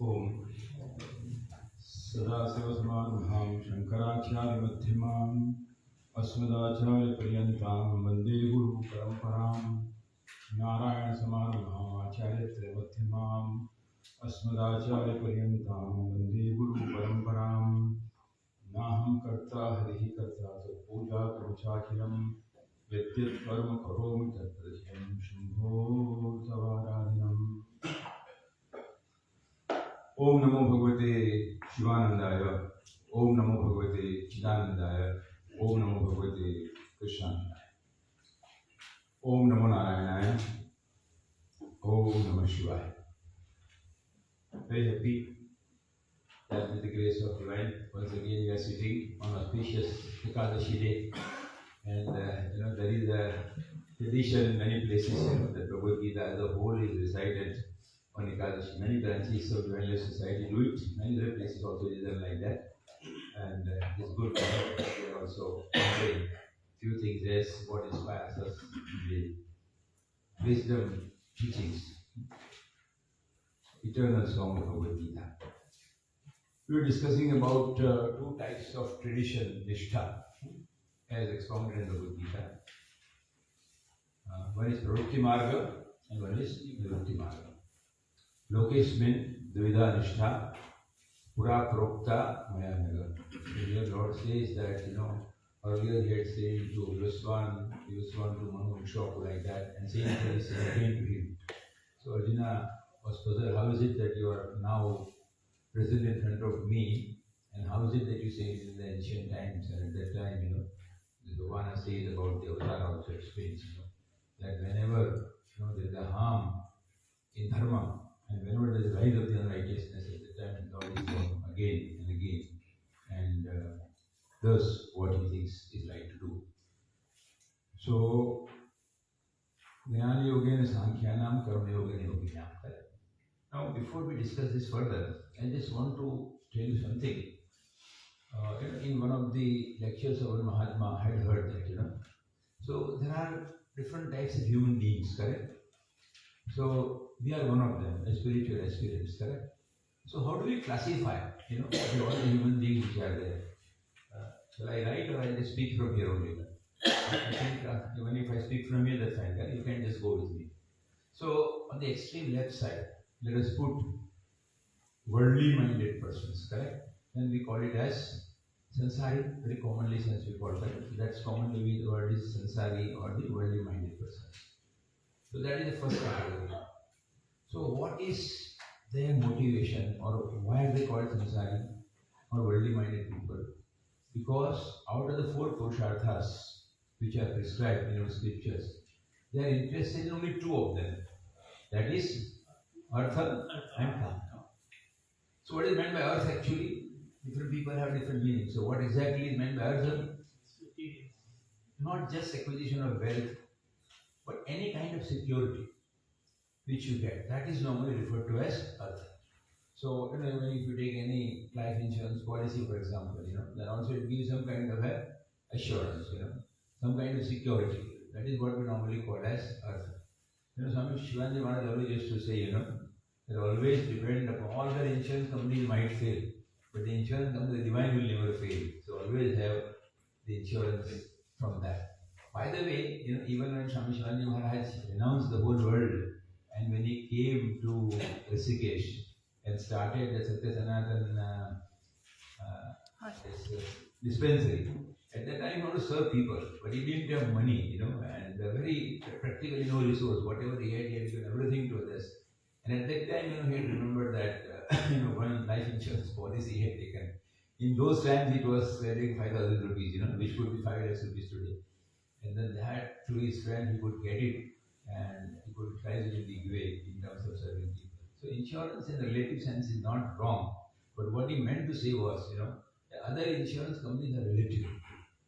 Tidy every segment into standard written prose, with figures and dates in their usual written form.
ओम सदाशिवसमारम्भां शङ्कराचार्यमध्यमाम् अस्मदाचार्यपर्यन्तां वन्दे गुरुपरम्पराम् नारायणसमारम्भाम् आचार्यत्रयमध्यमाम् अस्मदाचार्यपर्यन्तां वन्दे गुरुपरम्पराम् नाहं कर्ता हरिः कर्ता च पूजा कर्मचाखिलं यद्यत् कर्म करोमि तत्तदखिलं शम्भो तवाराधनम्। ओम नमो भगवते शिवानंदाय। ओम नमो भगवते चिदानंदाय। ओम नमो भगवते कृष्णानंदाय। ओम नमो नारायणाय। ओम नमः शिवाय। Very happy that with the grace of divine, once again we are sitting on auspicious Ekadashi day, and there is a tradition in many places that Bhagavad Gita as a whole is recited on Ekadashi. Many branches of Divine Life Society do it. Many other places also is done like that. And it's good for us. We are also saying few things as what inspires us in the wisdom teachings. Eternal song of Bhagavad Gita. We were discussing about two types of tradition, Nishtha, as expounded in Bhagavad Gita. One is Pravritti Marga and one is Nivritti Marga. Lokesmin Dvida Nishtha Pura Prokta Maya Nagar. Here Lord says that, earlier he had said to Yuswan to Manu and Shok like that, and same thing is again to him. So Arjuna was puzzled, how is it that you are now present in front of me, and how is it that you say it in the ancient times, and at that time, the Bhavana says about the avatar also explains, that whenever there is a harm in dharma, and whenever there is a rise of the unrighteousness, at the time Lord is born again and again, and does what he thinks is right to do. So, Jnana Yogena Sankhyanam Karma Yogena Yoginam. Now, before we discuss this further, I just want to tell you something. In one of the lectures of Mahatma, I had heard that, so there are different types of human beings, correct? So we are one of them, a spiritual aspirants, correct? So how do we classify, all the human beings which are there? Shall I write or I'll just speak from here only? I think even if I speak from here, that's fine. You can just go with me. So on the extreme left side, let us put worldly-minded persons, correct? Then we call it as sansari, very commonly since we call that. That's commonly the word is sansari or the worldly-minded persons. So that is the first category. So what is their motivation, or why are they called sansari or worldly-minded people? Because out of the four purusharthas which are prescribed in our scriptures, they are interested in only two of them. That is artha and kama. So what is meant by earth actually? Different people have different meanings. So what exactly is meant by earth? Not just acquisition of wealth, but any kind of security which you get. That is normally referred to as earth. So, if you take any life insurance policy, for example, then also it gives some kind of a assurance, some kind of security. That is what we normally call as earth. Swami Shivanji Maharaj always used to say, that always depend upon all the insurance companies might fail, but the insurance company, the divine will never fail. So always have the insurance from that. By the way, even when Swami Shivanji Maharaj renounced the whole world, and when he came to Rishikesh and started the Satya Sanatana dispensary, at that time he wanted to serve people, but he didn't have money, and very practically no resource. Whatever he had given everything to others. And at that time, he had remembered that, one life insurance policy he had taken. In those times, it was selling 5,000 rupees, which could be 5 lakhs rupees today. And then that, through his friend, he could get it, and he could price it in the way in terms of serving people. So insurance in the relative sense is not wrong, but what he meant to say was, the other insurance companies are relative,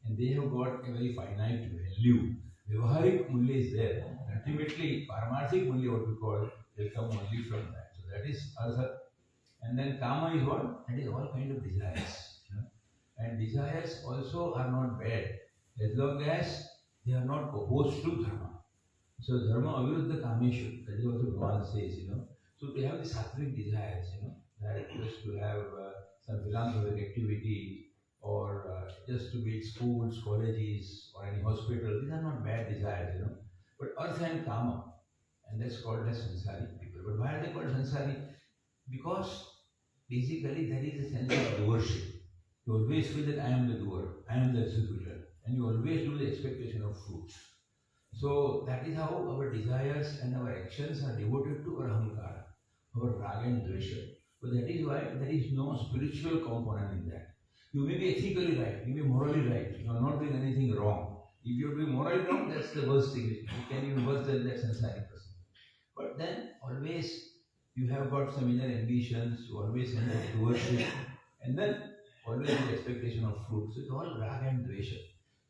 and they have got a very finite value. Vyavaharik mulya is there. Ultimately, paramarthik mulya, what we call, will come only from that. So that is artha. And then kama is what? That is all kind of desires. And desires also are not bad, as long as they are not opposed to dharma. So dharma aviruddha kameshu. That is what the Bhagavad says, So they have the sattvic desires, that just to have some philanthropic activity or just to build schools, colleges, or any hospital. These are not bad desires, But earth and kama, and that's called as sansari people. But why are they called sansari? Because basically there is a sense of doership. You always feel that I am the doer, I am the executor, and you always do the expectation of fruits. So that is how our desires and our actions are devoted to our ahankara, our raga and dvesha. So that is why there is no spiritual component in that. You may be ethically right, you may be morally right, you are not doing anything wrong. If you are doing morally wrong, that's the worst thing. You can even worse than that sansari person. But then always you have got some inner ambitions, you always end up to worship, and then always the expectation of fruit. So it's all raga and dvesha.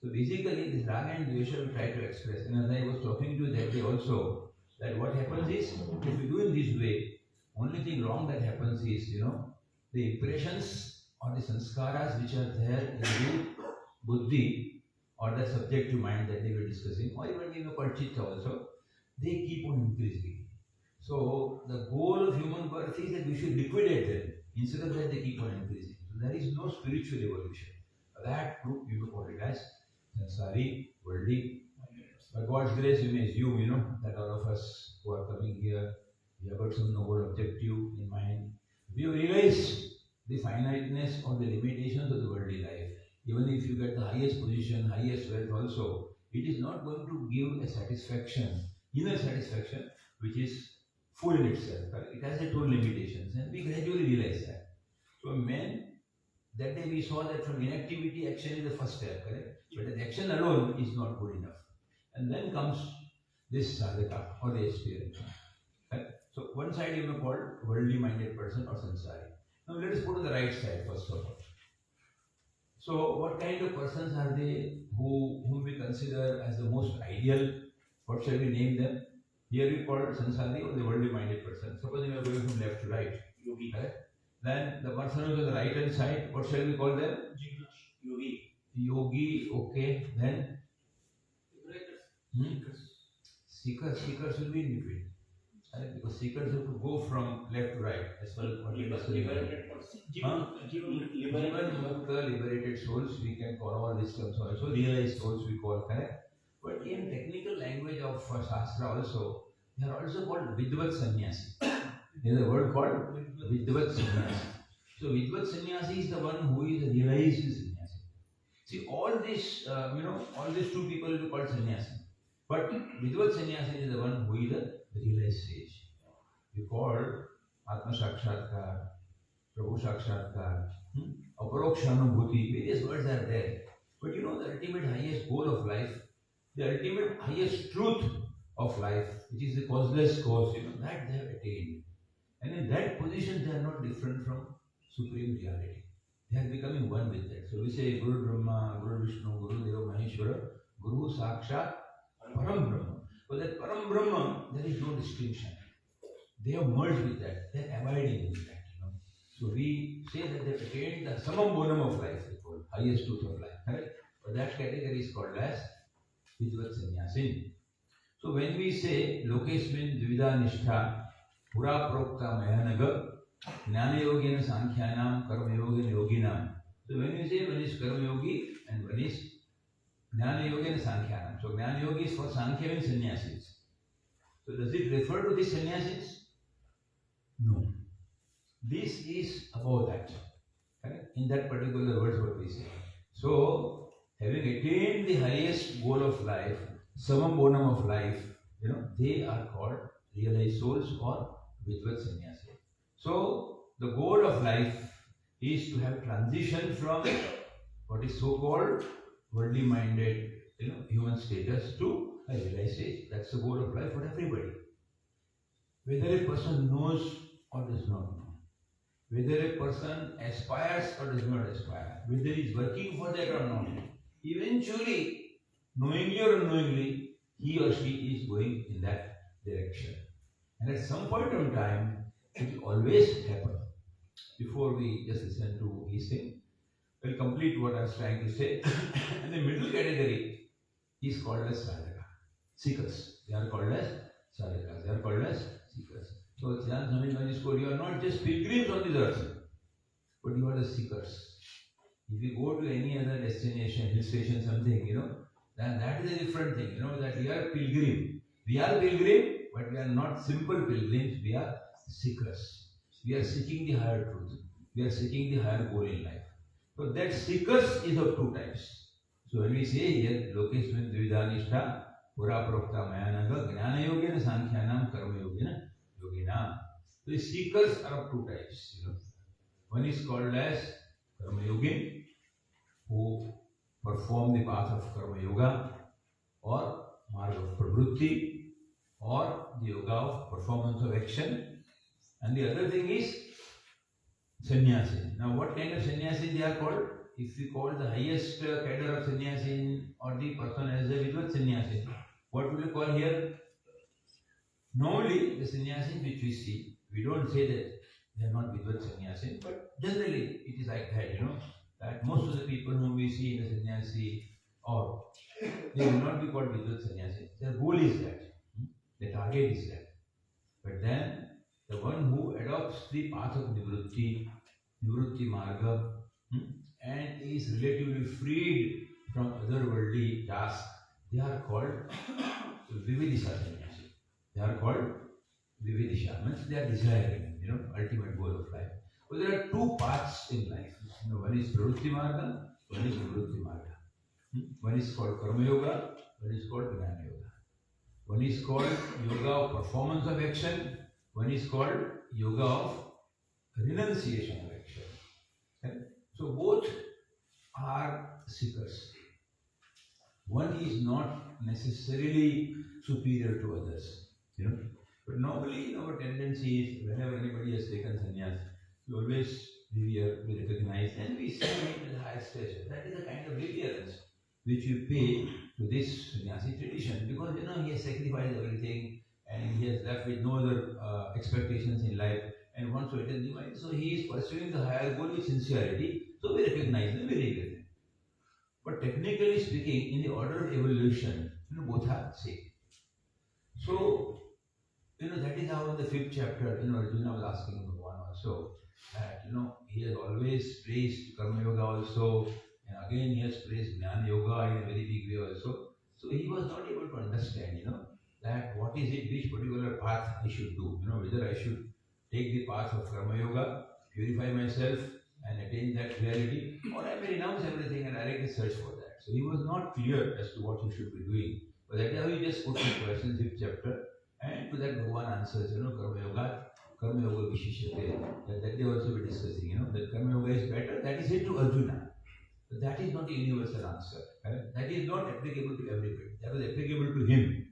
So basically this raga and dvesha we try to express. And as I was talking to you that day also, that what happens is, if you do in this way, only thing wrong that happens is, the impressions or the sanskaras which are there in the buddhi or the subjective mind that they were discussing, or even called chitta also, they keep on increasing. So the goal of human birth is that we should liquidate them. Instead of that, they keep on increasing. So there is no spiritual evolution. That group you will call it as sansari, worldly. By God's grace, you may assume, that all of us who are coming here, we have got some noble objective in mind. We have realized the finiteness or the limitations of the worldly life. Even if you get the highest position, highest wealth also, it is not going to give a satisfaction, inner satisfaction, which is full in itself. Correct? It has its own limitations, and we gradually realize that. So men, that day we saw that from inactivity, action is the first step, correct? But the action alone is not good enough. And then comes this sadhaka or the experience. Correct? So one side you may call worldly minded person or sansari. Now let us go to the right side first of all. So what kind of persons are they whom we consider as the most ideal? What shall we name them? Here we call sansari or the worldly minded person. Suppose we are going from left to right. Yogi. Correct? Then the person who is on the right hand side, what shall we call them? Yogi. Yogi, okay. Then? Seekers. Seekers will be in between. Right? Because seekers have to go from left to right. As well as Liberated person. Liberated souls, we can call all these terms also. Realized souls we call, correct? But in technical language of Shastra also, they are also called Vidvat Sannyasi. There is a word called Vidvat Sannyasi. So Vidvat Sannyasi is the one who is a realized Sannyasi. See, all these, all these two people will be called Sannyasi. But Vidvat Sannyasi is the one who is a realized sage. We call Atma Sakshatkar, Prabhu Sakshatkar, Aparokshanubhuti, various words are there. But the ultimate highest goal of life, the ultimate highest truth of life, which is the causeless cause, that they have attained. And in that position, they are not different from supreme reality. They are becoming one with that. So we say Guru Brahma, Guru Vishnu, Guru Deva Maheshwara, Guru Sakshat, Param Brahma. But that Param Brahma, there is no distinction. They have merged with that. They are abiding with that. So we say that they have attained the summum bonum of life, called highest truth of life. Right? But that category is called as Vidvat Sannyasin. So when we say Lokesmin Dvida Nishtha Pura Prokta Mayanaga Jnana Yogina Sankhyanam Karma Yogina Yoginam. So when we say one is Karma Yogi and one is Jnana Yogina Sankhyanam. So Jnana Yogi is for Sankhya means sannyasis. So does it refer to these sannyasis? No. This is above that. Correct? In that particular words what we say. So having attained the highest goal of life, summum bonum of life, they are called realized souls or Vidvat Sannyasi. So the goal of life is to have transition from what is so-called worldly minded, human status to a realized stage. That's the goal of life for everybody. Whether a person knows or does not know, whether a person aspires or does not aspire, whether he is working for that or not, eventually, knowingly or unknowingly, he or she is going in that direction. And at some point in time, it will always happen. Before we just listen to his thing, we'll complete what I was trying to say. And the middle category is called as sadhaka, seekers. They are called as sadhakas. They are called as seekers. So Jayantbhai, you are not not just pilgrims on this earth, but you are the seekers. If you go to any other destination, hill station, something, then that is a different thing, that we are pilgrim. We are pilgrim, but we are not simple pilgrims, we are seekers. We are seeking the higher truth. We are seeking the higher goal in life. So that seekers is of two types. So when we say here, Lokesmin Dvidanishta, Pura Prokta Mayanaga, Gnana Yogena, Sankhyanam, Karma Yogena, Yogena. So the seekers are of two types. One is called as Karma Yogin, who perform the path of Karma Yoga, or Marga of Pravrutti, or the yoga of performance of action. And the other thing is Sannyasi. Now, what kind of Sannyasi they are called? If we call the highest cadre of Sannyasi or the person as a Vidvat Sannyasi, what will you call here? Normally, the Sannyasi which we see, we don't say that they are not Vidvat Sannyasi, but generally it is like that, that most of the people whom we see in the Sannyasi, or they will not be called Vidvat Sannyasi. Their goal is that. The target is that. But then, the one who adopts the path of Nivrutti Marga, and is relatively freed from otherworldly tasks, they are called Vividisha Sannyasi. They are called Vividisha, means they are desiring, ultimate goal of life. So there are two paths in life. One is Pravrutti Marga, one is Nivrutti Marga. One is called Karma Yoga, one is called Gnana Yoga. One is called yoga of performance of action. One is called yoga of renunciation of action. Okay? So both are seekers. One is not necessarily superior to others. But normally our tendency is, whenever anybody has taken sannyas, we always revere, we recognize, and we see him in the highest station. That is a kind of reverence which we pay to this sannyasi tradition, because he has sacrificed everything and he has left with no other expectations in life and wants to attain divine. So he is pursuing the higher goal with sincerity. So we recognize him, we revere him. But technically speaking, in the order of evolution, both are same. So that is how in the 5th chapter, Arjuna was asking Bhagwan also that he has always praised Karma Yoga also. And again, he has praised Jnana Yoga in a very big way also. So he was not able to understand, that what is it, which particular path I should do. Whether I should take the path of Karma Yoga, purify myself and attain that reality, or I may renounce everything and directly search for that. So he was not clear as to what he should be doing. But that is how he just put the questions in 5th chapter. And to that Bhagavan answers, Karma Yoga Vishishate. That they also be discussing, that Karma Yoga is better. That is it to Arjuna. But that is not a universal answer. Right? That is not applicable to everybody. That was applicable to him.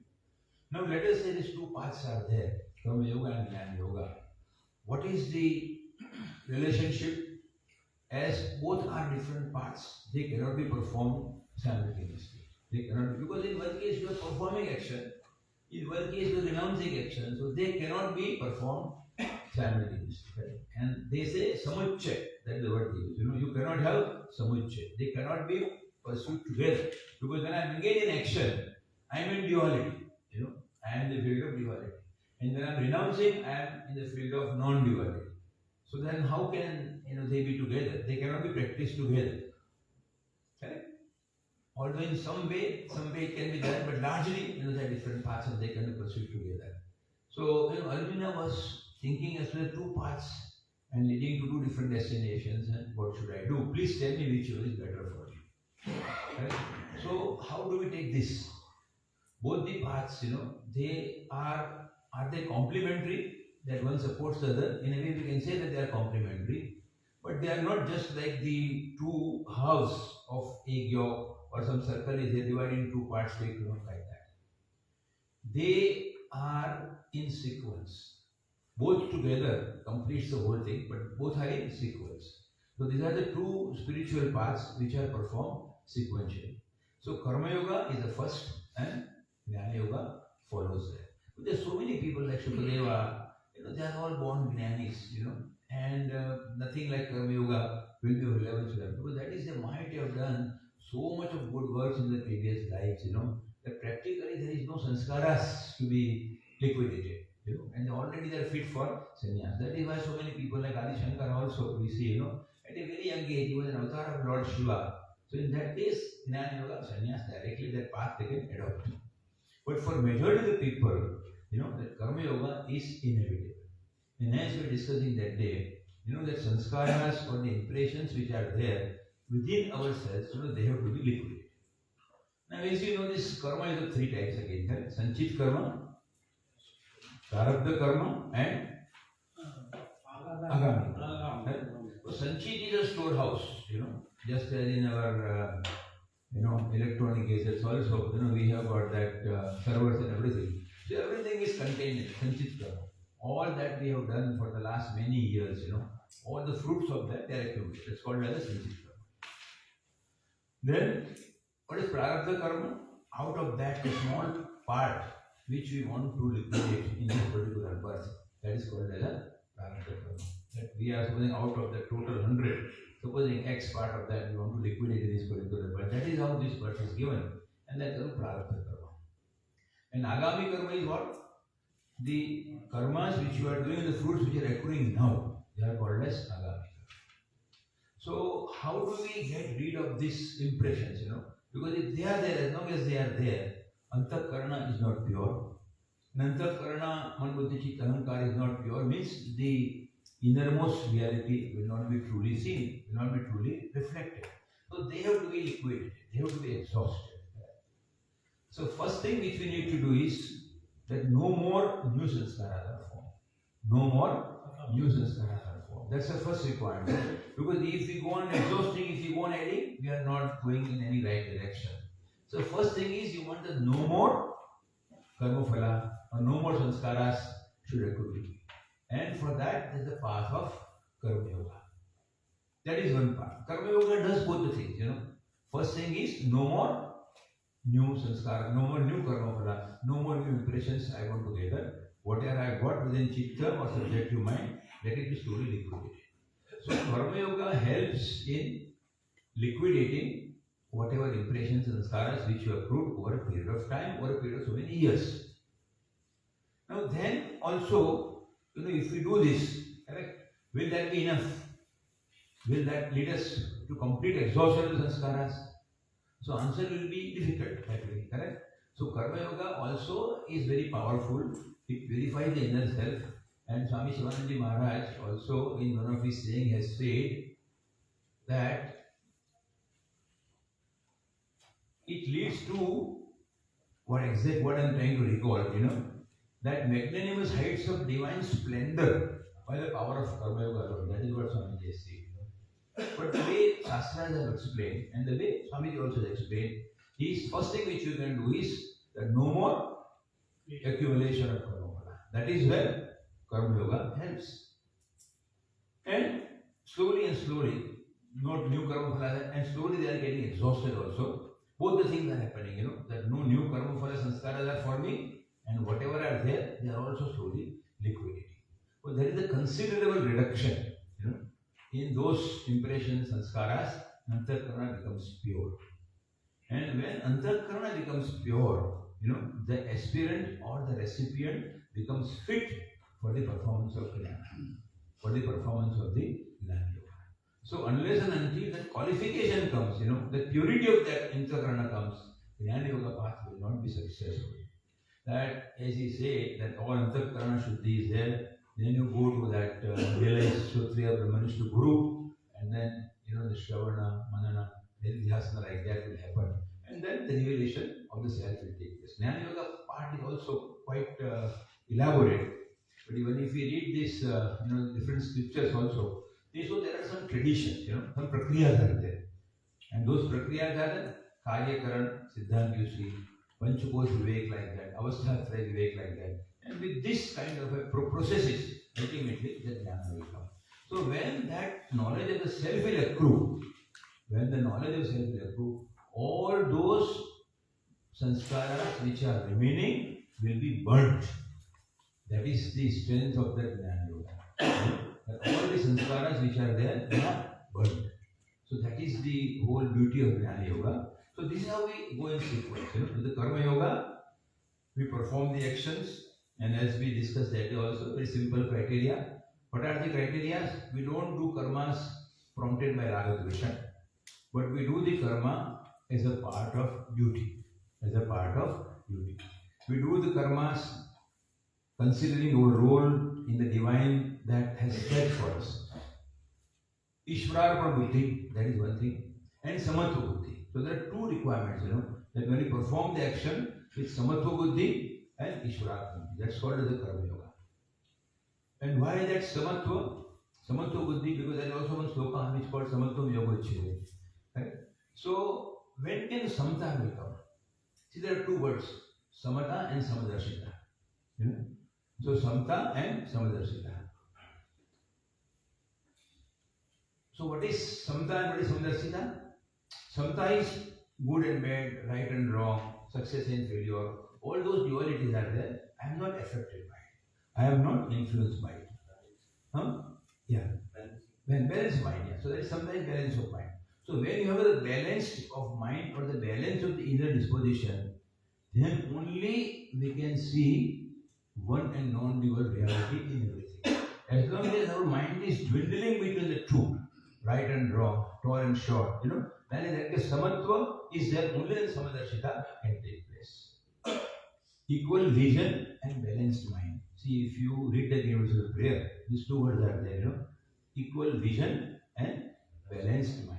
Now let us say these two paths are there, Karma Yoga and Jnana Yoga. What is the relationship? As both are different paths, they cannot be performed simultaneously. They cannot, because in one case you are performing action, in one case you are renouncing action, so they cannot be performed simultaneously. Right? And they say samuchay, that is the word they use. You cannot have samuchay. They cannot be pursued together. Because when I am engaged in action, I am in duality. I am in the field of duality. And when I am renouncing, I am in the field of non-duality. So then how can they be together? They cannot be practiced together. Correct? Although in some way it can be done, but largely there are different paths and they can be pursued together. So Arjuna was thinking as to the two paths and leading to two different destinations, and what should I do? Please tell me which one is better for you. Right? So how do we take this? Both the paths, they are they complementary? That one supports the other. In a way, we can say that they are complementary, but they are not just like the two halves of a yolk or some circle is divided in two parts, like that. They are in sequence. Both together completes the whole thing, but both are in sequence. So these are the two spiritual paths which are performed sequentially. So Karma Yoga is the first, and Jnana Yoga follows that. But there are so many people like Shukadeva. They are all born Jnanis, and nothing like Karma Yoga will be of relevance to them, because that is the might they have done so much of good works in the previous lives, that practically there is no sanskaras to be liquidated. and already they are fit for sannyas. That is why so many people like Adi Shankar also, we see, at a very young age, he was an avatar of Lord Shiva. So in that case, Jnana Yoga, sannyas directly, that path they can adopt. But for majority of the people, that Karma Yoga is inevitable. And as we were discussing that day, that sanskaras or the impressions which are there within ourselves, they have to be liquidated. Now, as you know, this karma is of three types again, correct? Sanchit karma, prarabdha karma, and agami karma. So Sanchit is a storehouse, just as in our, electronic gadgets also, we have got that servers and everything. So everything is contained in Sanchit karma. All that we have done for the last many years, all the fruits of that, they are accumulated. It's called as a Sanchit karma. Then, what is prarabdha karma? Out of that, a small part which we want to liquidate in this particular birth, that is called as a prarabdha karma. That we are supposing out of the total 100, supposing X part of that we want to liquidate in this particular birth. That is how this birth is given, and that is called prarabdha karma. And agami karma is what? The karmas which you are doing, the fruits which are accruing now, they are called as agami. So how do we get rid of these impressions, Because if they are there, as long as they are there, antakarana is not pure. And antakarana, man buddhi chitta ahankara is not pure, means the innermost reality will not be truly seen, will not be truly reflected. So they have to be liquidated, they have to be exhausted. So first thing which we need to do is that no more new sanskaras are formed. No more new sanskaras are formed. That's the first requirement. Because if we go on exhausting, if we go on adding, we are not going in any right direction. So first thing is you want that no more karma phala or no more sanskaras should accrue. And for that is the path of karma yoga. That is one part. Karma yoga does both the things, First thing is no more new sanskara, no more new karma phala, no more new impressions I want to gather. Whatever I got within chitta or subjective mind, let it be slowly liquidated. So karma yoga helps in liquidating whatever impressions and sanskaras which you accrued over a period of time, over a period of so many years. Now then also, if we do this, correct, will that be enough? Will that lead us to complete exhaustion of the sanskaras? So answer will be difficult that way, correct? So Karma Yoga also is very powerful. It purifies the inner self. And Swami Shivananda Maharaj also in one of his saying has said that it leads to what I am trying to recall, that magnanimous heights of divine splendor by the power of Karma Yoga alone. That is what Swamiji has said. But the way Shastras have explained, and the way Swamiji also has explained, is first thing which you can do is that no more accumulation of karma phala. That is where Karma Yoga helps. And slowly, not new karma phala, and slowly they are getting exhausted also. Both the things are happening, that no new karma phala sanskaras are forming, and whatever are there, they are also slowly liquidating. So there is a considerable reduction, in those impressions, sanskaras, antarkarana becomes pure. And when antarkarana becomes pure, the aspirant or the recipient becomes fit for the performance of Jnana, for the performance of the Jnana Yoga. So unless and until that qualification comes, the purity of that antarkarana comes, Jnana Yoga path will not be successful. That, as he said, that all antarkarana shuddhi is there, then you go to that realized Kshatriya Brahmanishta guru, and then the Shravana, Manana, Nidhyasana like that will happen, and then the revelation of the self will take place. Jnana Yoga part is also quite elaborate, but even if we read this, different scriptures also, they show there are some traditions, some prakriyas are there, and those prakriyas are the Karya Karan, Siddhant you see, Panchakosh Vivek like that, Avasthatraya Vivek like that. And with this kind of a processes, ultimately the Jnana will come. So when that knowledge of the self will accrue, all those sanskaras which are remaining will be burnt. That is the strength of the Jnana Yoga. That all the sanskaras which are there, they are burnt. So that is the whole beauty of Jnana Yoga. So this is how we go in sequence. With the Karma Yoga, we perform the actions, And as we discussed that day also, very simple criteria. What are the criteria? We don't do karmas prompted by raga dvesha, but we do the karma as a part of duty. As a part of duty. We do the karmas considering our role in the divine that has set for us. Ishvararpana buddhi, that is one thing, and samatva buddhi. So there are two requirements, that when you perform the action with samatva buddhi and ishvararpana buddhi. That's called as the karma yoga. And why that samatva? Samatva buddhi, because there is also one sloka which is called samatva yoga chide. Right? So when can samata will come? See, there are two words, samata and samadarshita. So samata and samadarshita. So what is samata and what is samadarshita? Samata is good and bad, right and wrong, success and failure. All those dualities are there. I am not affected by it. I am not influenced by it. Huh? Yeah. Balanced mind. Yeah. So there is sometimes balance of mind. So when you have the balance of mind or the balance of the inner disposition, then only we can see one and non-dual reality in everything. As long as our mind is dwindling between the two, right and wrong, tall and short, then in that case, samatva is there only when samadarshita can take place. Equal vision and balanced mind. See, if you read the universal prayer, these two words are there, equal vision and balanced mind.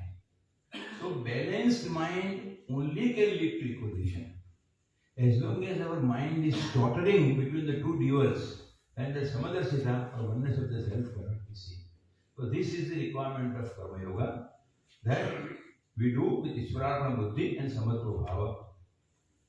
So balanced mind only can lead to equal vision. As long as our mind is tottering between the two duals, then the samadarshita or oneness of the self cannot be seen. So this is the requirement of karma yoga, that we do with ishvararpana buddhi and samatva bhava,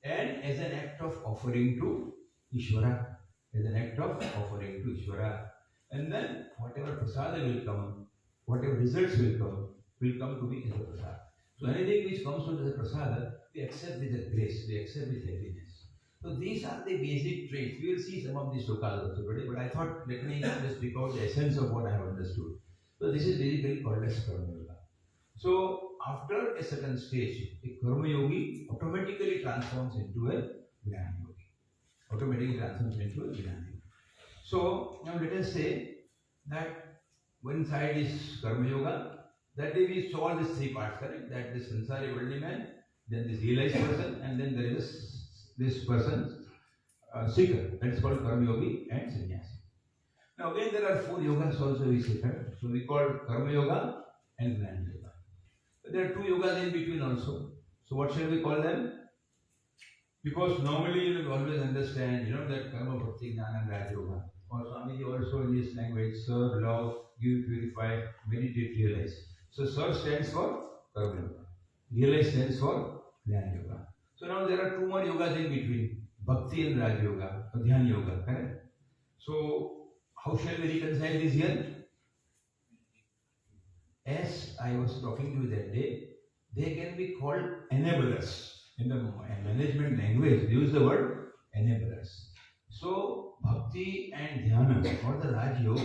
and as an act of offering to Ishvara, as an act of offering to Ishvara. And then whatever prasada will come, whatever results will come to be as a prasada. So anything which comes from the prasada, we accept with a grace, we accept with happiness. So these are the basic traits. We will see some of these slokas also today, but I thought let me just pick out the essence of what I have understood. So this is basically called as karma yoga. So after a certain stage, a karma yogi automatically transforms into a jnana yogi. Automatically transforms into a jnana yogi. So now let us say that one side is karma yoga. That day we saw these three parts, correct? That this sansari worldly man, then this realized person, and then there is this person, seeker. That's called karma yogi and sannyasi. Now again there are four yogas also we see, correct? So we call karma yoga and jnana yoga. But there are two yogas in between also. So what shall we call them? Because normally you always understand, that karma, bhakti, jnana and raj yoga. Or Swamiji also in this language, serve, love, give, purify, meditate, realize. So serve stands for karma yoga. Realize stands for jnana yoga. So now there are two more yogas in between, bhakti and raj yoga, or dhyana yoga, correct? So how shall we reconcile this here? As I was talking to you that day, they can be called enablers. In the management language, they use the word enablers. So bhakti and dhyana or the raj yoga,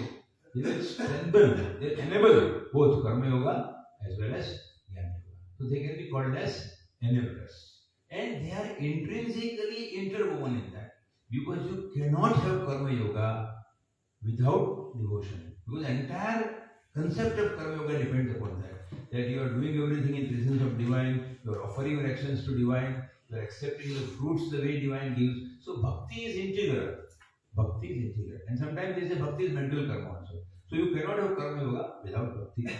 they will strengthen, they enable both karma yoga as well as jnana yoga. So they can be called as enablers. And they are intrinsically interwoven in that. Because you cannot have karma yoga without devotion. Because the entire concept of karma yoga depends upon that. That you are doing everything in presence of divine, you are offering your actions to divine, you are accepting the fruits the way divine gives. So bhakti is integral. Bhakti is integral. And sometimes they say bhakti is mental karma also. So you cannot have karma yoga without bhakti.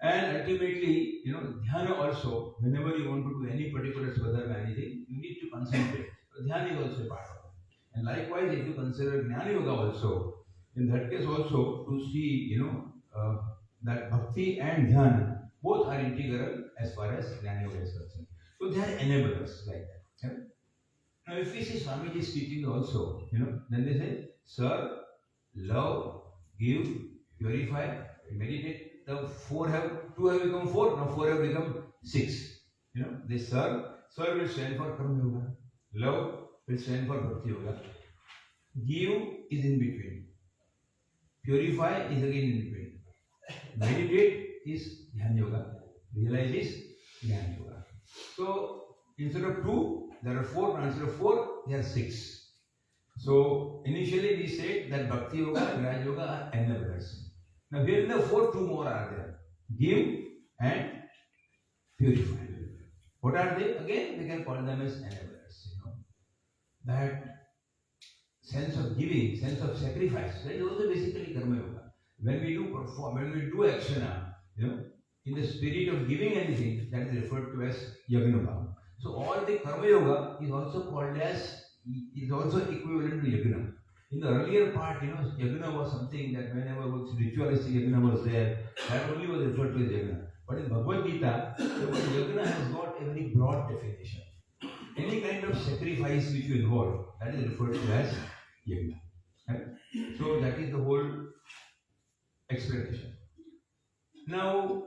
And ultimately, dhyana also, whenever you want to do any particular swadharma, anything, you need to concentrate. So dhyana is also a part of it. And likewise, if you consider jnana yoga also, in that case also, to see, that bhakti and dhyana, both are integral as far as jnana yoga is concerned. So they are enablers like that. Okay? Now if we see Swamiji's teaching also, then they say, serve, love, give, purify, meditate. The two have become four, now four have become six. They serve will stand for karma yoga, love will stand for bhakti yoga, give is in between, purify is again in between, meditate is dhyana yoga, realize is jnana yoga. So instead of two, there are four, instead of four, there are six. So initially we said that Bhakti Yoga and Raj Yoga are enablers. Now here in the four, two more are there. Give and purify. What are they? Again, we can call them as enablers. That sense of giving, sense of sacrifice. That is also basically karma yoga. When we do perform, when we do akshana, in the spirit of giving anything, that is referred to as yagna bhava. So all the karma yoga is also called as, is also equivalent to yagna. In the earlier part, yagna was something that whenever was ritualistic yagna was there, that only was referred to as yagna. But in Bhagavad Gita, the word yagna has got a very broad definition. Any kind of sacrifice which you involve, that is referred to as yagna. Right? So that is the whole explanation. Now,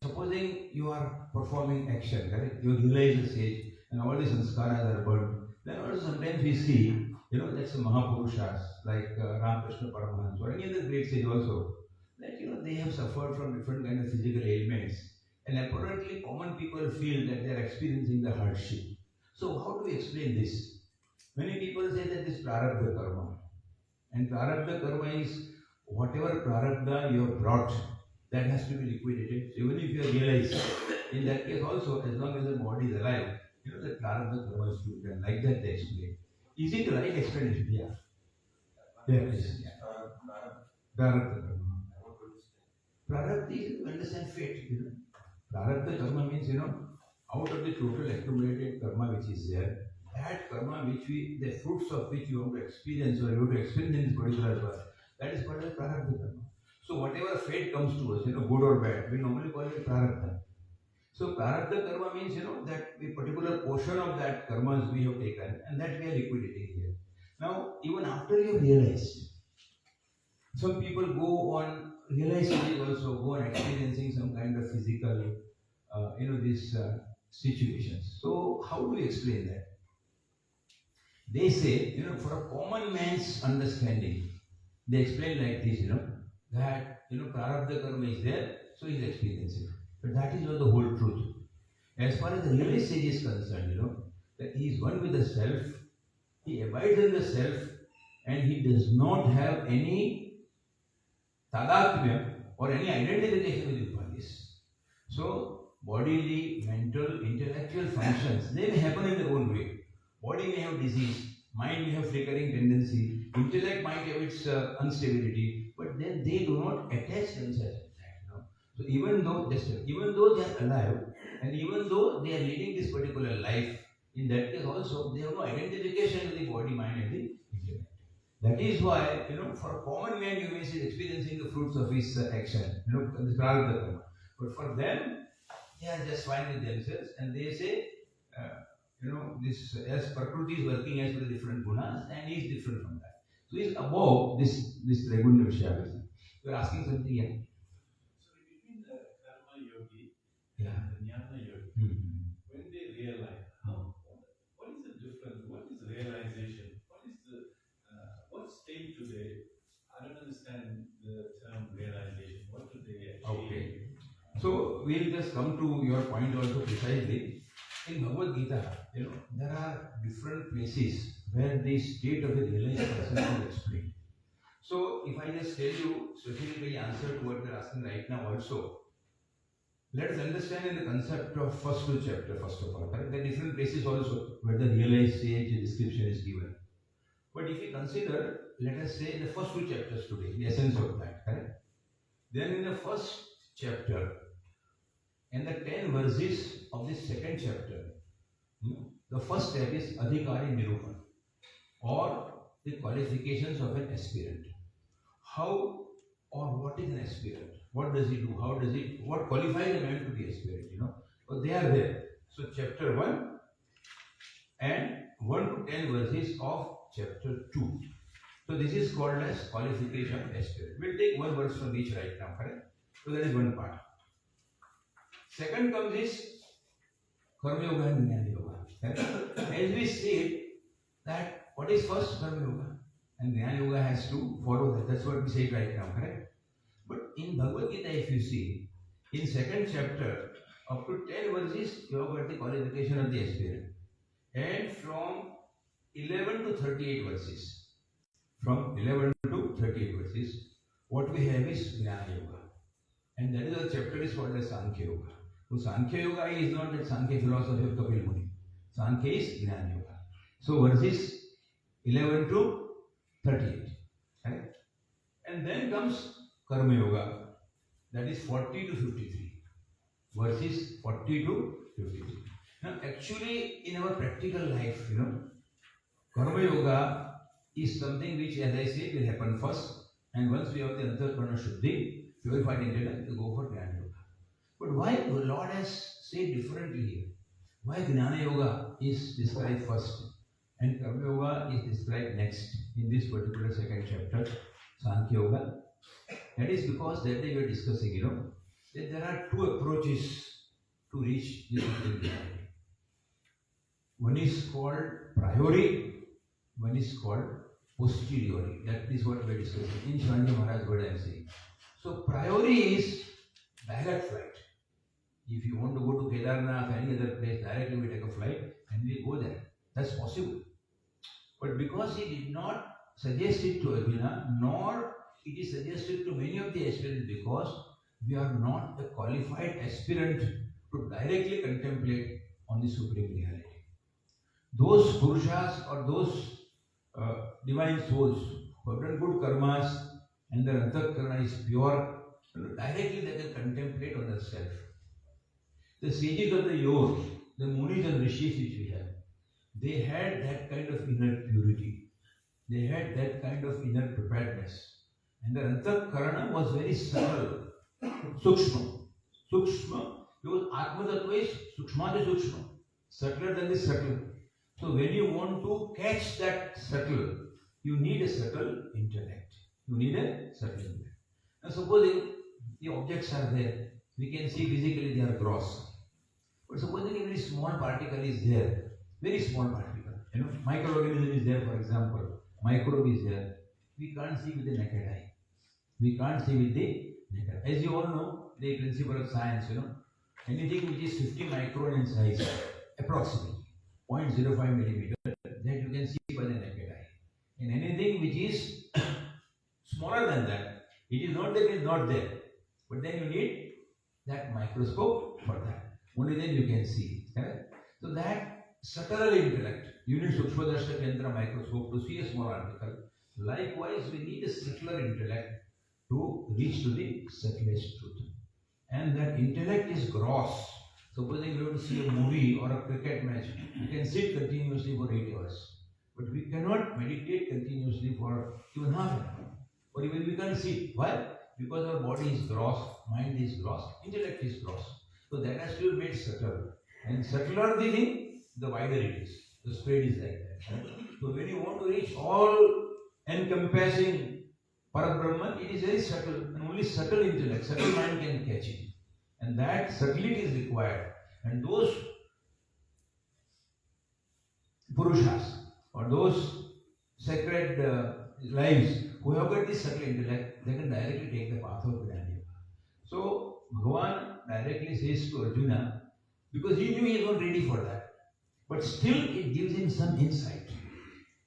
supposing you are performing action, correct? You realize the stage and all the sanskaras are burned. Then also sometimes we see, that's the Mahapurushas like Ramakrishna Paramahansa or any other great sage also, that they have suffered from different kind of physical ailments, and apparently common people feel that they are experiencing the hardship. So how do we explain this? Many people say that this prarabdha karma, and prarabdha karma is whatever prarabdha you have brought, that has to be liquidated. So even if you realize, in that case also, as long as the body is alive, that prarabdha karma is to be done. Like that they explain. Is it the right explanation? Yeah. There is. Yeah. Prarabdha karma. Prarabdha is to understand fate. Prarabdha karma means, out of the total accumulated karma which is there, that karma which the fruits of which you want to experience or you want to experience in this particular birth, that is called as prarabdha karma. So whatever fate comes to us, good or bad, we normally call it prarabdha. So prarabdha karma means, that a particular portion of that karmas we have taken and that we are liquidating here. Now, even after you realize, some people go on realizing also, go on experiencing some kind of physical, these situations. So how do we explain that? They say, for a common man's understanding, they explain like this, that, prarabdha karma is there, so he's experiencing. But that is not the whole truth. As far as the realized sage is concerned, that he is one with the self, he abides in the self, and he does not have any tadatmya or any identification with his bodies. So, bodily, mental, intellectual functions, they may happen in their own way. Body may have disease, mind may have flickering tendency, intellect might have its instability, but then they do not attach themselves to that. So even though they are alive, and even though they are leading this particular life, in that case also they have no identification with the body, mind, and the intellect. That is why, for a common man, you may see experiencing the fruits of his action, this prarabdha karma. But for them, they are just fine with themselves, and they say, this as Prakriti is working as with the different gunas, and he is different from that. So he is above this Regunda Vishyavism. You are asking something here? So between the karma yogi Yeah. and the jnana yogi, when they realize, what is the difference? What is realization? What stage do they? I don't understand the term realization. What do they achieve? Okay. So we'll just come to your point also precisely. In Bhagavad Gita, there are different places where the state of the realized person is explained. So if I just tell you specifically answer to what we are asking right now also, let us understand in the concept of first two chapter, first of all. Correct? There are different places also where the realized stage description is given. But if we consider, let us say the first two chapters today, the essence of that, correct? Then in the first chapter, and the 10 verses of the second chapter, the first step is Adhikari Nirupan, or the qualifications of an aspirant. How or what is an aspirant? What does he do? What qualifies a man to be aspirant? So they are there. So chapter 1 and 1 to 10 verses of chapter 2. So this is called as qualification of aspirant. We'll take one verse from each right now, correct? So that is one part. Second comes is Karma Yoga and Jnana Yoga. As we said that what is first Karma Yoga and Jnana Yoga has to follow that. That's what we say right now, correct? But in Bhagavad Gita, if you see, in second chapter, up to 10 verses, you have got the qualification of the aspirant. And from 11 to 38 verses. From 11 to 38 verses, what we have is Jnana Yoga. And that is the chapter is called as Sankhya Yoga. So Sankhya Yoga is not that Sankhya philosophy of Kapil Muni. Sankhya is Jnana Yoga. So verses 11 to 38. Correct? And then comes Karma Yoga. That is 40 to 53. Verses 40 to 53. Now actually in our practical life, Karma Yoga is something which, as I said, will happen first. And once we have the Antarakarana Shuddhi, purified intellect, we go for Jnana Yoga. But why the Lord has said differently here? Why Jnana Yoga is described first and Karma Yoga is described next in this particular second chapter, Sankhya Yoga? That is because that day we are discussing, that there are two approaches to reach this reality. One is called priori, one is called posteriori. That is what we are discussing. In Shivaji Maharaj, what I am saying. So priori is direct flight. If you want to go to Kedarnath, any other place, directly we take a flight and we go there. That's possible. But because he did not suggest it to Arjuna, nor it is suggested to many of the aspirants, because we are not a qualified aspirant to directly contemplate on the Supreme Reality. Those Purushas or those divine souls who have done good karmas and their Antarakarana is pure, directly they can contemplate on the self. The sages of the Yoga, the Munis and Rishis which we have, they had that kind of inner purity. They had that kind of inner preparedness. And their Antarakarana was very subtle, Sukshma. Sukshma, because Atma Tattva is Sukshma to Sukshma, subtler than the subtle. So when you want to catch that subtle, you need a subtle intellect. You need a subtle intellect. Now supposing the objects are there, we can see physically they are gross. But supposing a very small particle is there, very small particle, microorganism is there, for example, microbe is there, we can't see with the naked eye. We can't see with the naked eye. As you all know, the principle of science, anything which is 50 micron in size, approximately 0.05 millimeter, that you can see by the naked eye. And anything which is smaller than that, it is not that it is not there, but then you need that microscope for that. Only then you can see. Correct? So that subtle intellect, you need Sukshmadarshak Yantra microscope to see a small article. Likewise, we need a subtler intellect to reach to the subtlest truth. And that intellect is gross. Supposing you have to see a movie or a cricket match, you can sit continuously for 8 hours. But we cannot meditate continuously for even half an hour. Or even we can't sit. Why? Because our body is gross, mind is gross, intellect is gross. So that has to be made subtle. And subtler the thing, the wider it is. The spread is like that. Right? So when you want to reach all encompassing Parabrahman, it is very subtle. And only subtle intellect, subtle mind can catch it. And that subtlety is required. And those Purushas or those sacred lives who have got this subtle intellect, they can directly take the path of Jnana Yoga. So Bhagavan directly says to Arjuna, because he knew he was not ready for that, but still it gives him some insight.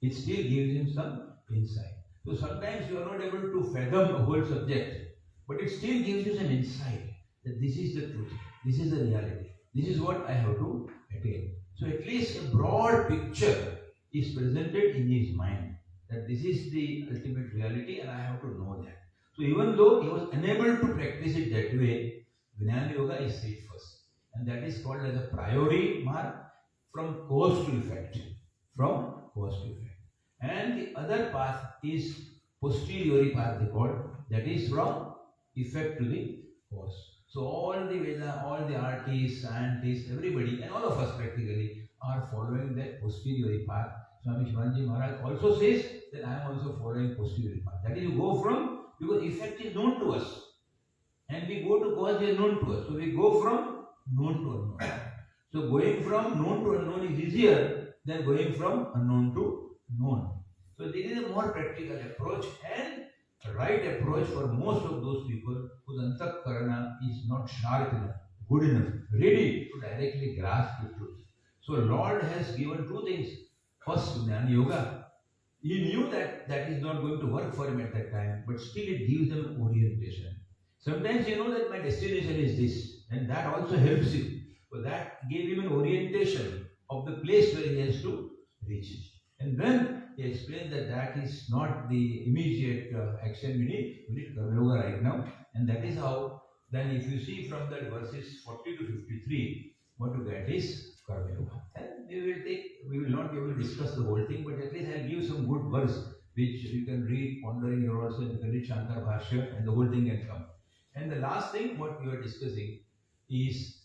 It still gives him some insight. So sometimes you are not able to fathom a whole subject, but it still gives you some insight that this is the truth, this is the reality, this is what I have to attain. So at least a broad picture is presented in his mind that this is the ultimate reality and I have to know that. So even though he was unable to practice it that way, Jnana Yoga is said first. And that is called as a priori mark from cause to effect. From cause to effect. And the other path is posteriori path they call, that is from effect to the cause. So all the Veda, all the artists, scientists, everybody, and all of us practically are following that posteriori path. Swami Shivanji Maharaj also says that I am also following posteriori path. That is, you go from, because effect is known to us. And we go to cause is known to us. So we go from known to unknown. So going from known to unknown is easier than going from unknown to known. So this is a more practical approach and a right approach for most of those people whose Antarakarana is not sharp enough, good enough, ready to directly grasp the truth. So Lord has given two things. first Jnana Yoga. He knew that that is not going to work for him at that time, but still it gives him orientation. Sometimes you know that my destination is this, and that also helps him. So that gave him an orientation of the place where he has to reach. And then he explained that that is not the immediate action we need Karma Yoga right now. And that is how, then if you see from that verses 40 to 53, what you get is Karma Yoga. And we will not be able to discuss the whole thing, but at least I'll give some good verse which you can read, ponder in your also, you can read Shankar Bhashya, and the whole thing can come. And the last thing what we are discussing is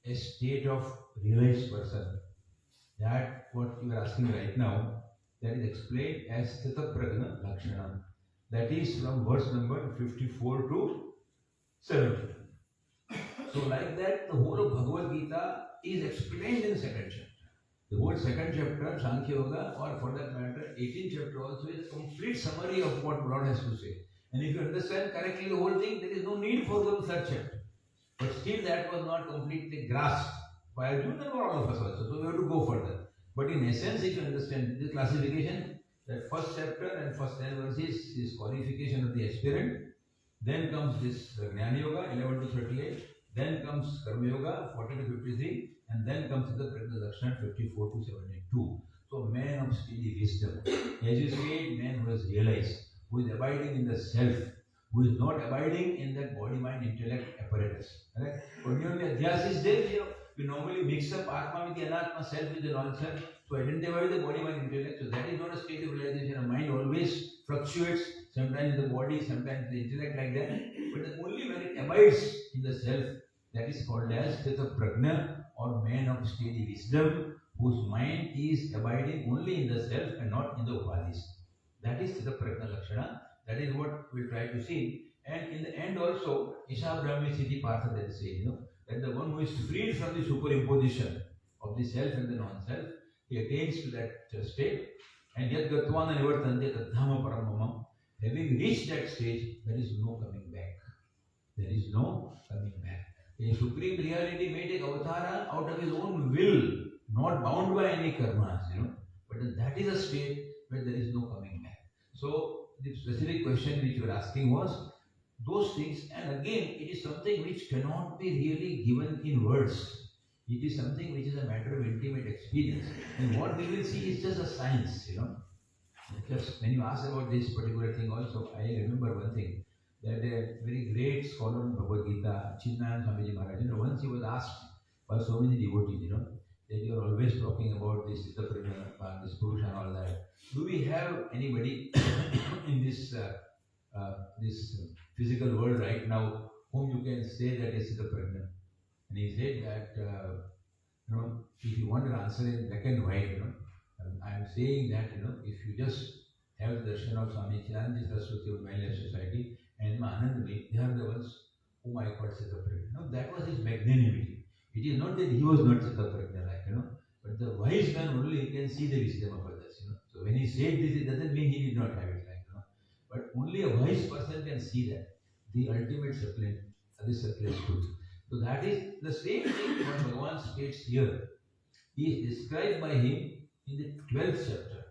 a state of realized person. That what you are asking right now, that is explained as Sthita Prajna Lakshana. That is from verse number 54 to 70. So like that, the whole of Bhagavad Gita is explained in second chapter. The whole second chapter, Sankhya Yoga, or for that matter, 18th chapter also is a complete summary of what Lord has to say. And if you understand correctly the whole thing, there is no need for the third chapter. But still that was not completely grasped by Arjuna and all of us also. So we have to go further. But in essence, if you understand this classification, that first chapter and first 10 verses is qualification of the aspirant. Then comes this Jnana Yoga, 11 to 38. Then comes Karma Yoga, 40 to 53. And then comes the Prajna Lakshana, 54 to 72. So man of steady wisdom. As you say, man who has realized, who is abiding in the self, who is not abiding in that body, mind, intellect apparatus. Right? When your adhyas is there, you normally mix up Atma with the Anatma, self with the non-self, to identify the body, mind, intellect. So that is not a state of realization. A mind always fluctuates, sometimes in the body, sometimes in the intellect, like that. But only when it abides in the self, that is called as Sthita Prajna, or man of steady wisdom, whose mind is abiding only in the self and not in the upadhis. That is Sthita Prajna Lakshana. That is what we try to see. And in the end also, Isha Brahmi Siddhi Partha, that is saying, that the one who is freed from the superimposition of the self and the non-self, he attains to that state. And yet Gatvana Nivartante Tadhama Paramamam. Having reached that stage, there is no coming back. There is no coming back. A supreme reality may take avatara out of his own will, not bound by any karmas, But that is a state where there is no coming back. So the specific question which you were asking was those things, and again, it is something which cannot be really given in words. It is something which is a matter of intimate experience. And what we will see is just a science, Just when you ask about this particular thing also, I remember one thing, that a very great scholar in Bhagavad Gita, Chinnayan Swamiji Maharaj, once he was asked by so many devotees, that you are always talking about this Sthita Prajna, this Purusha and all that. Do we have anybody in this physical world right now whom you can say that is Sthita Prajna? And he said that, if you want an answer in black and white, I am saying that, if you just have the darshan of Swami Chidananda Saraswati of Wildlife Society and Anandami, they are the ones whom I call Sthita Prajna. That was his magnanimity. It is not that he was not Sthita Prajna, but the wise man only can see the wisdom of others, So when he said this, it doesn't mean he did not have it, but only a wise person can see that, the ultimate supreme truth. So that is the same thing what Bhagavan states here. He is described by him in the 12th chapter.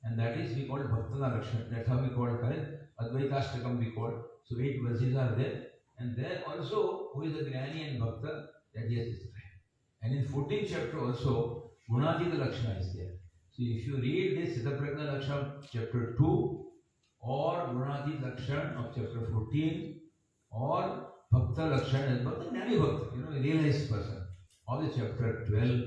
And that is we call Bhaktana Lakshana. That's how we call it. Advaitastakam we call. So 8 verses are there. And there also, who is a Gnani and Bhakta, that he has described. And in 14th chapter also, Gunatita Lakshana is there. So if you read this Sthita Prajna Lakshana chapter 2, or Gunatita Lakshana of chapter 14, or Bhakta Lakshana as Bhakta, Gnani Bhakta, a realized person, of the chapter 12,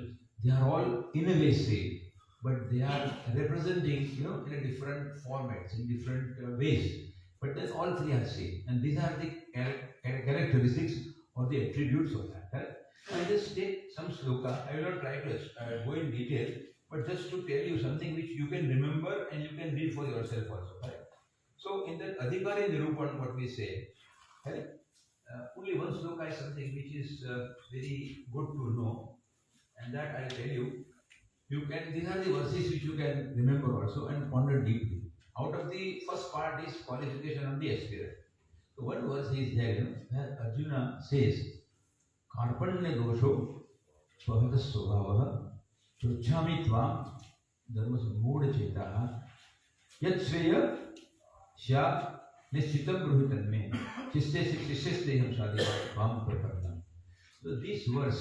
they are all in a way same, but they are representing, in a different formats, in different ways. But then all three are same. And these are the characteristics or the attributes of that. Right? I just take some sloka. I will not try to go in detail, but just to tell you something which you can remember and you can read for yourself also. Right? So in that Adhikari Nirupan, what we say, right? Only one sloka is something which is very good to know, and that I tell you, these are the verses which you can remember also and ponder deeply. Out of the first part is qualification of the aspirant. So one verse is there, where Arjuna says, Karpanya dosho svahata svabhavaha chochami tvam धर्म से मूढ़ चेता यत् श्रेय श्या निश्चितम गृहीतन में शिष्य से हम शादी काम प्रकरणम. So this verse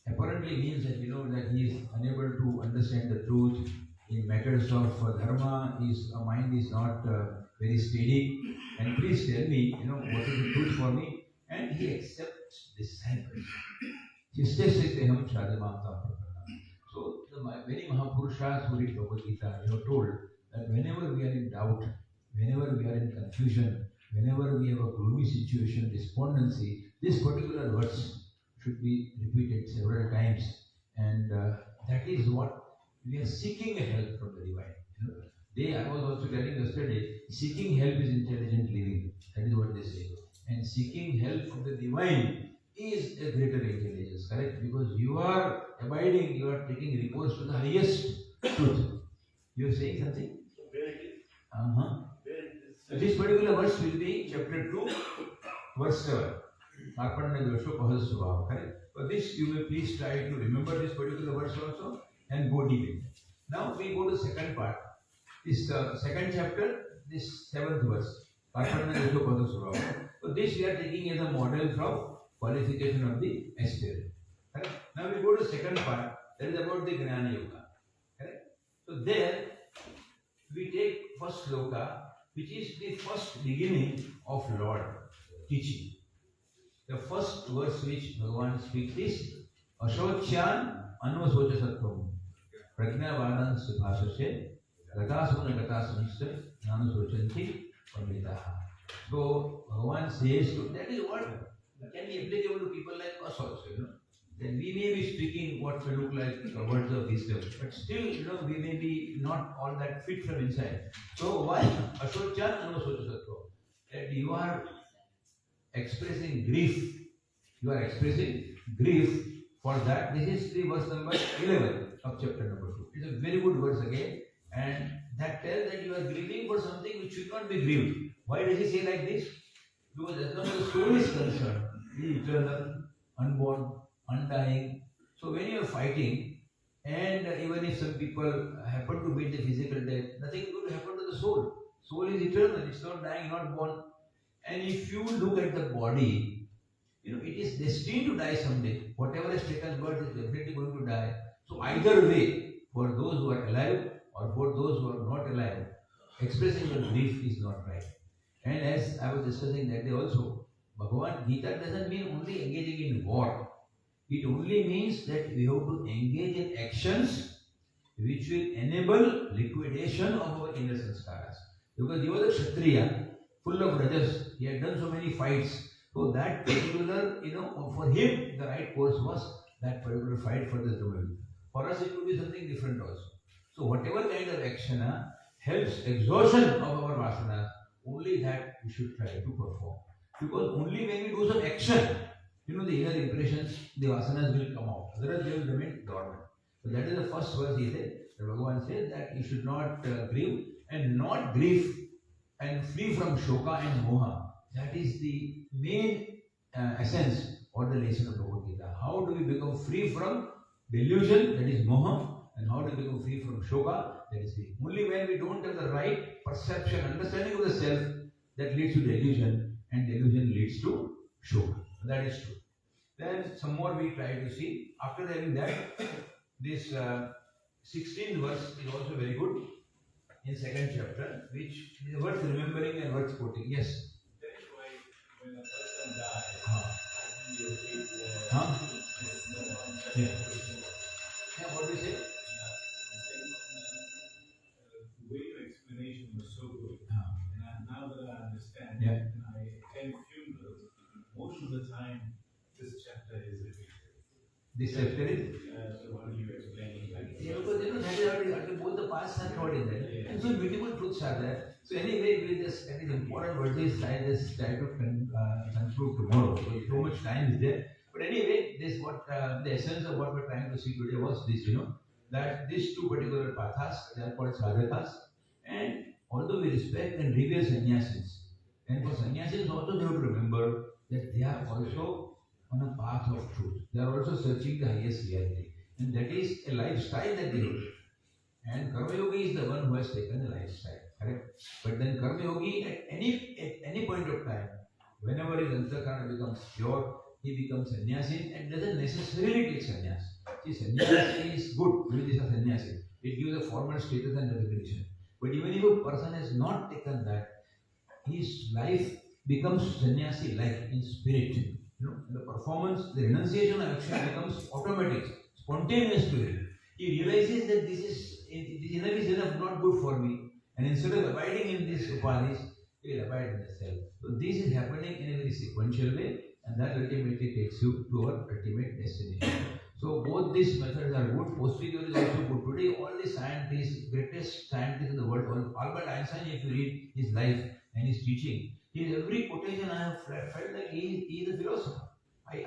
apparently means that that he is unable to understand the truth in matters of dharma. His mind is not very steady. And please tell me, what is the truth for me? And he accepts disciples. Shishya shadimamta. So the many Mahapurushas who read Bhagavad Gita, they have told that whenever we are in doubt, whenever we are in confusion, whenever we have a gloomy situation, despondency, this particular verse should be repeated several times, and that is what we are seeking help from the divine. I was also telling yesterday, seeking help is intelligent living. That is what they say. And seeking help from the divine is a greater intelligence, correct? Because you are abiding, you are taking recourse to the highest truth. You are saying something? Where it is? Where it is? So this particular verse will be chapter 2, verse 7. Correct? For this, you may please try to remember this particular verse also and go deep in. Now we go to the second part. This second chapter, this 7th verse. So this we are taking as a model from qualification of the aspirant. Correct? Now we go to the second part. That is about the Gnana Yoga. Correct? So there we take first sloka, which is the first beginning of Lord teaching. The first verse which Bhagavan speaks is Ashocyan Anvasocha Sattvam Prajnavadan Sibhasasya Gatasuna Gatasanasya Nanusochanti Panditaha. So Bhagavan says, that is what can be applicable to people like us also, That we may be speaking what may look like words of wisdom, but still, we may be not all that fit from inside. So why Ashocyan Anvasocha Sattvam? That you are expressing grief. You are expressing grief for that. This is the verse number 11 of chapter number 2. It's a very good verse again, and that tells that you are grieving for something which should not be grieved. Why does he say like this? Because as long as the soul is concerned, it is eternal, unborn, undying. So when you are fighting, and even if some people happen to meet the physical death, nothing is going to happen to the soul. Soul is eternal, it's not dying, not born. And if you look at the body, it is destined to die someday. Whatever has taken birth is definitely going to die. So either way, for those who are alive or for those who are not alive, expressing your grief is not right. And as I was discussing that day also, Bhagavad Gita doesn't mean only engaging in war. It only means that we have to engage in actions which will enable liquidation of our inner sanskaras. Because he was a Kshatriya, full of rajas, he had done so many fights. So that particular, for him, the right course was that particular fight for the Dharma. For us, it would be something different also. So whatever kind of action helps exhaustion of our vasanas, only that we should try to perform. Because only when we do some action, the inner impressions, the vasanas will come out. Otherwise, they will remain dormant. So that is the first verse he said. The Bhagavan says that you should not grieve and not grieve and free from shoka and moha. That is the main essence or the lesson of Bhagavad Gita. How do we become free from delusion, that is moha, and how do we become free from shoka, that is grief. Only when we don't have the right perception, understanding of the self, that leads to delusion, and delusion leads to shoka. That is true. Then some more we try to see. After having that, this 16th verse is also very good in second chapter, which is worth remembering and worth quoting. Yes. That is why when a person dies, Yeah. Yeah, what do you say? The way your explanation was so good, and now that I understand, Yeah. and I attend funerals, most of the time this chapter is repeated. This chapter is? So what are you explaining? Yeah, because that is already both the paths are taught in that. Yeah. And so beautiful truths are there. So anyway, we just, that is important verses, I just try to conclude tomorrow. So much time is there. But anyway, this what the essence of what we're trying to see today was this, that these two particular pathas, they are called sadhakas. And although we respect and revere sannyasis, and for sannyasis also they have to remember that they are also on a path of truth. They are also searching the highest reality. And that is a lifestyle that they live. And Karma Yogi is the one who has taken the lifestyle, correct? But then Karma Yogi at any point of time, whenever his antakarana becomes pure, he becomes sannyasi and doesn't necessarily take sannyas. See, sannyasi is good, because is a sannyasi. It gives a formal status and recognition. But even if a person has not taken that, his life becomes sannyasi like in spirit. You know, the performance, the renunciation of action becomes automatic, spontaneous to him. He realizes that this enough is enough, not good for me. And instead of abiding in these upadhis, he will abide in the self. So this is happening in a very sequential way, and that ultimately takes you to our ultimate destination. So both these methods are good. Posterior is also good. Today, all the scientists, greatest scientists in the world, Albert Einstein, if you read his life and his teaching, his every quotation I have felt like he is a philosopher. I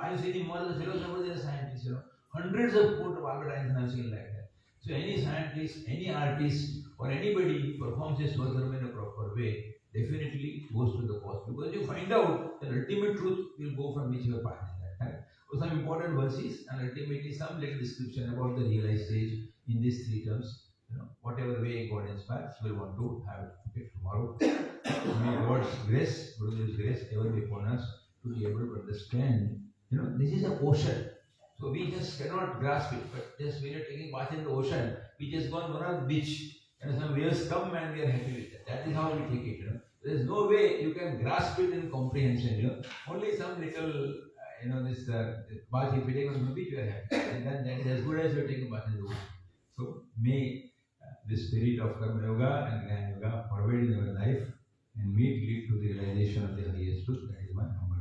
have seen him more as a philosopher than a scientist. You know, hundreds of quotes of Albert Einstein I have seen like that. So any scientist, any artist, or anybody performs his Swadharma in a proper way, definitely goes to the cause, because you find out that ultimate truth will go from whichever path is that. Right? So some important verses and ultimately some little description about the realized stage in these three terms. You know, whatever way God inspires, we'll want to have it. Okay, tomorrow. May God's grace, Guru's grace, ever be upon us to be able to understand. You know, this is an ocean. So we just cannot grasp it. But just when you're taking bath in the ocean, we just go on the beach, and some waves come and we are happy with that. That is how we take it. You know, there is no way you can grasp it in comprehension. You know, only some little. This bath if you take on the beach, you are happy. And then that is as good as you are taking bath in the ocean. So may the spirit of Karma Yoga and Jnana Yoga pervade in our life and may it lead to the realization of the highest truth. That is my humble